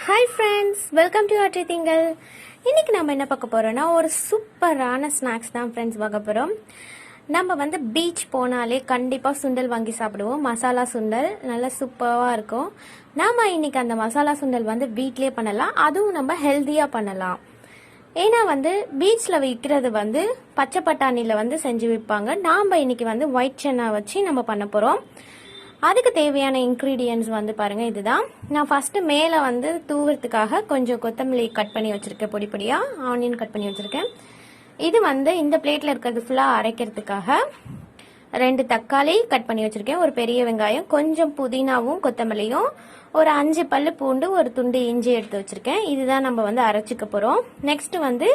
Hi friends, welcome to Atraithingal. இன்னைக்கு நம்ம என்ன பார்க்க போறோம்னா ஒரு சூப்பரான ஸ்நாக்ஸ் தான் फ्रेंड्स பார்க்க போறோம். நம்ம வந்து பீச் போனாலே கண்டிப்பா சுண்டல் வாங்கி சாப்பிடுவோம். மசாலா சுண்டல் நல்ல சூப்பரா இருக்கும். நாம இன்னைக்கு அந்த மசாலா சுண்டல் வந்து வீட்லயே பண்ணலாம். அதுவும் நம்ம ஹெல்தியா பண்ணலாம். ஏன்னா வந்து பீச்ல விற்கிறது வந்து பச்சை பட்டாணில வந்து செஞ்சு விற்பாங்க. நாம இன்னைக்கு வந்து ஒயிட் சன்னா வச்சு நம்ம பண்ண போறோம். அதுக்கு தேவையான இன்கிரீடியன்ட்ஸ் வந்து பாருங்க இதுதான். நான் ஃபர்ஸ்ட் மேல வந்து தூவறதுக்காக கொஞ்சம் கொத்தமல்லி கட் பண்ணி வச்சிருக்கேன், பொடி பொடியா ஆனியன் கட் பண்ணி வச்சிருக்கேன். இது வந்து இந்த பிளேட்ல இருக்கிறது ஃபுல்லா அரைக்கிறதுக்காக 2 தக்காளி கட் பண்ணி வச்சிருக்கேன், ஒரு பெரிய வெங்காயம், கொஞ்சம் புதினாவும் கொத்தமல்லியும், ஒரு 5 பல்லு பூண்டு, ஒரு துண்டு இஞ்சி எடுத்து வச்சிருக்கேன். இதுதான் நம்ம வந்து அரைச்சிக்க போறோம். நெக்ஸ்ட் வந்து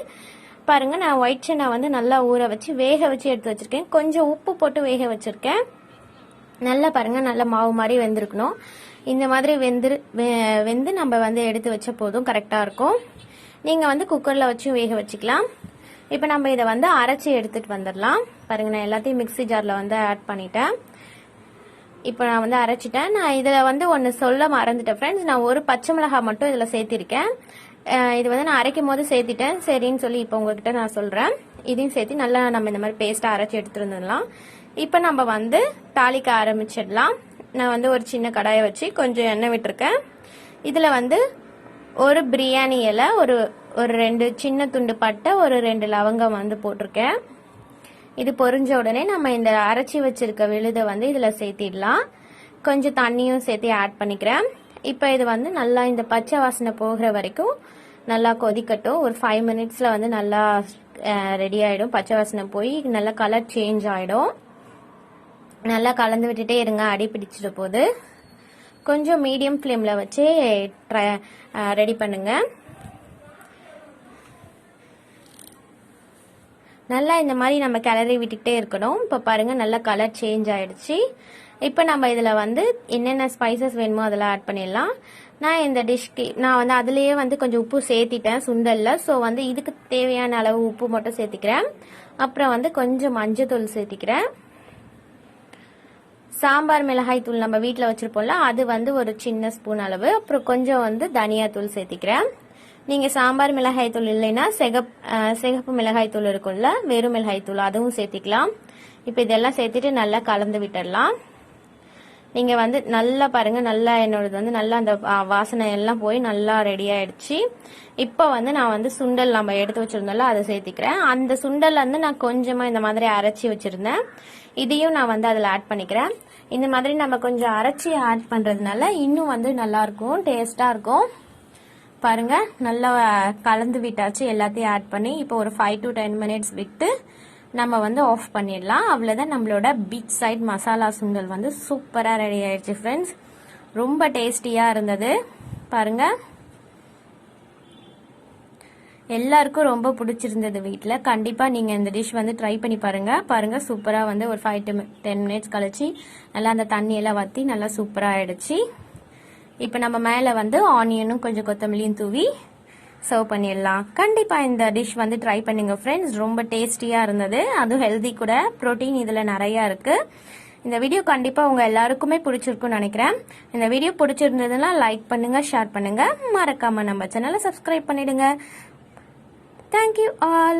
பாருங்க, நான் ஒயிட் சன்னா வந்து நல்லா ஊற வச்சு வேக வச்சு எடுத்து வச்சிருக்கேன். கொஞ்சம் உப்பு போட்டு வேக வச்சிருக்கேன். நல்லா பாருங்க, நல்ல மாவு மாதிரி வெந்திருக்கணும். இந்த மாதிரி வெந்து நம்ம வந்து எடுத்து வச்ச போதும் கரெக்டா இருக்கும். நீங்க வந்து குக்கர்ல வச்சு வேக வச்சுக்கலாம். இப்போ நம்ம இதை வந்து அரைச்சி எடுத்துட்டு வந்துடலாம். பாருங்க, நான் எல்லாத்தையும் மிக்ஸி ஜார்ல வந்து ஆட் பண்ணிட்டேன். இப்போ நான் வந்து அரைச்சிட்டேன். நான் இதுல வந்து ஒன்னு சொல்ல மறந்துட்டேன் ஃப்ரெண்ட்ஸ். நான் ஒரு பச்சை மிளகாய் மட்டும் இதுல சேர்த்திருக்கேன். இது வந்து நான் அரைக்கும் போது சேர்த்திட்டேன், சரின்னு சொல்லி இப்போ உங்ககிட்ட நான் சொல்றேன். இதையும் சேர்த்து நல்லா நம்ம இந்த மாதிரி பேஸ்டா அரைச்சி எடுத்துட்டு வந்துடலாம். இப்போ நம்ம வந்து தாளிக்க ஆரம்பிச்சிடலாம். நான் வந்து ஒரு சின்ன கடாயை வச்சு கொஞ்சம் எண்ணெய் விட்டுருக்கேன். இதில் வந்து ஒரு பிரியாணி இலை, ஒரு 2 சின்ன துண்டு பட்டை, ஒரு 2 லவங்கம் வந்து போட்டிருக்கேன். இது பொரிஞ்ச உடனே நம்ம இந்த அரைச்சி வச்சிருக்க விழுதை வந்து இதில் சேர்த்திடலாம். கொஞ்சம் தண்ணியும் சேர்த்து ஆட் பண்ணிக்கிறேன். இப்போ இது வந்து நல்லா இந்த பச்சை வாசனை போகிற வரைக்கும் நல்லா கொதிக்கட்டும். ஒரு 5 மினிட்ஸில் வந்து நல்லா ரெடி ஆகிடும். பச்சை வாசனை போய் நல்லா கலர் சேஞ்ச் ஆகிடும். நல்லா கலந்து விட்டுட்டே இருங்க, அடி பிடிச்சிட போது. கொஞ்சம் மீடியம் ஃப்ளேமில் வச்சு ரெடி பண்ணுங்க. நல்லா இந்த மாதிரி நம்ம கிளறி விட்டுக்கிட்டே இருக்கணும். இப்போ பாருங்க, நல்லா கலர் சேஞ்ச் ஆயிடுச்சு. இப்போ நம்ம இதில் வந்து என்னென்ன ஸ்பைசஸ் வேணுமோ அதெல்லாம் ஆட் பண்ணிடலாம். நான் இந்த டிஷ்க்கு நான் வந்து அதுலேயே வந்து கொஞ்சம் உப்பு சேர்த்திட்டேன் சுண்டல்ல. ஸோ வந்து இதுக்கு தேவையான அளவு உப்பு மட்டும் சேர்த்திக்கிறேன். அப்புறம் வந்து கொஞ்சம் மஞ்சத்தூள் சேர்த்திக்கிறேன். சாம்பார் மிளகாய் தூள் நம்ம வீட்டில் வச்சிருப்போம்ல, அது வந்து ஒரு சின்ன ஸ்பூன் அளவு. அப்புறம் கொஞ்சம் வந்து தனியா தூள் சேர்த்திக்கிறேன். நீங்க சாம்பார் மிளகாய் தூள் இல்லைன்னா சிகப்பு மிளகாய் தூள் இருக்கும்ல, வெறும் மிளகாய் தூள், அதுவும் சேர்த்திக்கலாம். இப்போ இதெல்லாம் சேர்த்துட்டு நல்லா கலந்து விட்டுடலாம். நீங்க வந்து நல்லா பாருங்க, நல்லா என்னோடது வந்து நல்லா அந்த வாசனை எல்லாம் போய் நல்லா ரெடி ஆயிடுச்சு. இப்போ வந்து நான் வந்து சுண்டல் நம்ம எடுத்து வச்சிருந்தோம்ல அதை சேர்த்திக்கிறேன். அந்த சுண்டல் வந்து நான் கொஞ்சமா இந்த மாதிரி அரைச்சி வச்சிருந்தேன். இதையும் நான் வந்து அதில் ஆட் பண்ணிக்கிறேன். இந்த மாதிரி நம்ம கொஞ்சம் அரைச்சி ஆட் பண்றதுனால இன்னும் வந்து நல்லா இருக்கும், டேஸ்டா இருக்கும். பாருங்க, நல்லா கலந்து விட்டாச்சு எல்லாத்தையும் ஆட் பண்ணி. இப்போ ஒரு 5 to 10 மினிட்ஸ் விட்டு நம்ம வந்து ஆஃப் பண்ணிடலாம். அவ்வளவுதான், நம்மளோட பீச் சைட் மசாலா சுண்டல் வந்து சூப்பரா ரெடி ஆயிடுச்சு ஃப்ரெண்ட்ஸ். ரொம்ப டேஸ்டியா இருந்தது. பாருங்க, எல்லாருக்கும் ரொம்ப பிடிச்சிருந்தது. வீட்டில் கண்டிப்பா நீங்க இந்த டிஷ் வந்து ட்ரை பண்ணி பாருங்க. பாருங்க, சூப்பரா வந்து ஒரு 5 to 10 மினிட்ஸ் கழிச்சு நல்லா அந்த தண்ணி எல்லாம் வத்தி நல்லா சூப்பரா ஆயிடுச்சு. இப்போ நம்ம மேல வந்து ஆனியனும் கொஞ்சம் கொத்தமல்லியும் தூவி சர்வ் பண்ணிடலாம். கண்டிப்பா இந்த டிஷ் வந்து ட்ரை பண்ணுங்க ஃப்ரெண்ட்ஸ். ரொம்ப டேஸ்டியா இருந்தது, அதுவும் ஹெல்தி கூட. புரோட்டீன் இதுல நிறைய இருக்கு. இந்த வீடியோ கண்டிப்பா உங்க எல்லாருக்குமே பிடிச்சிருக்கும்னு நினைக்கிறேன். இந்த வீடியோ பிடிச்சிருந்ததுன்னா லைக் பண்ணுங்க, ஷேர் பண்ணுங்க, மறக்காம நம்ம சேனலை சப்ஸ்கிரைப் பண்ணிடுங்க. Thank you all.